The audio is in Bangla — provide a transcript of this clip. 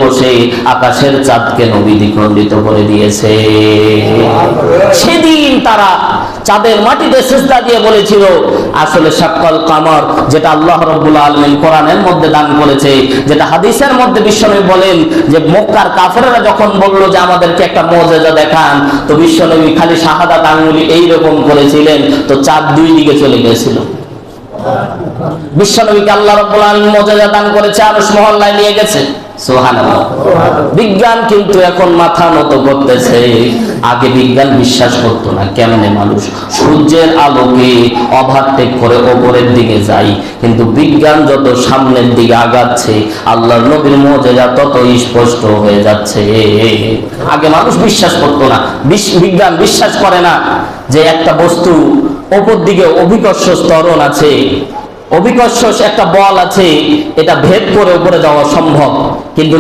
বসে আকাশের চাঁদকে নবী দ্বিখণ্ডিত করে দিয়েছে। সেদিন তারা চাঁদের মাটিতে সিজদা দিয়ে বলেছিল, আসলে শাক্কাল কামার, যেটা আল্লাহ রাব্বুল আলামিন কোরআনের মধ্যে দান করেছে, যেটা হাদিসের মধ্যে বিশ্বনবী বলেন যে মক্কার কাফেররা যখন বলল যে আমাদেরকে একটা মুজিজা দেখান, তো বিশ্বনবী খালি শাহাদাত আঙ্গুলি এইরকম করেছিলেন, তো চাঁদ দুই দিকে চলে গিয়েছিল। বিশ্বনবীকে আল্লাহ রাব্বুল আলামিন মুজিজা দান করেছে, আরশ মহল্লায় নিয়ে গেছে। সুবহানাল্লাহ। বিজ্ঞান কিন্তু এখন মাথা নত করতেছে। আগে বিজ্ঞান বিশ্বাস করতো না, কেমনে মানুষ সূর্যের আলোকে ওভারটেক করে উপরের দিকে যায়, কিন্তু বিজ্ঞান যত সামনের দিকে আগাচ্ছে আল্লাহর নবীর মুজিজা তত স্পষ্ট হয়ে যাচ্ছে। আগে মানুষ বিশ্বাস করতো না, বিজ্ঞান বিশ্বাস করে না যে একটা বস্তু উপর দিকে অভিকর্ষ ত্বরণ আছে, অভিকর্ষ একটা বল আছে, এটা ভেদ করে উপরে যাওয়া সম্ভব, কিন্তু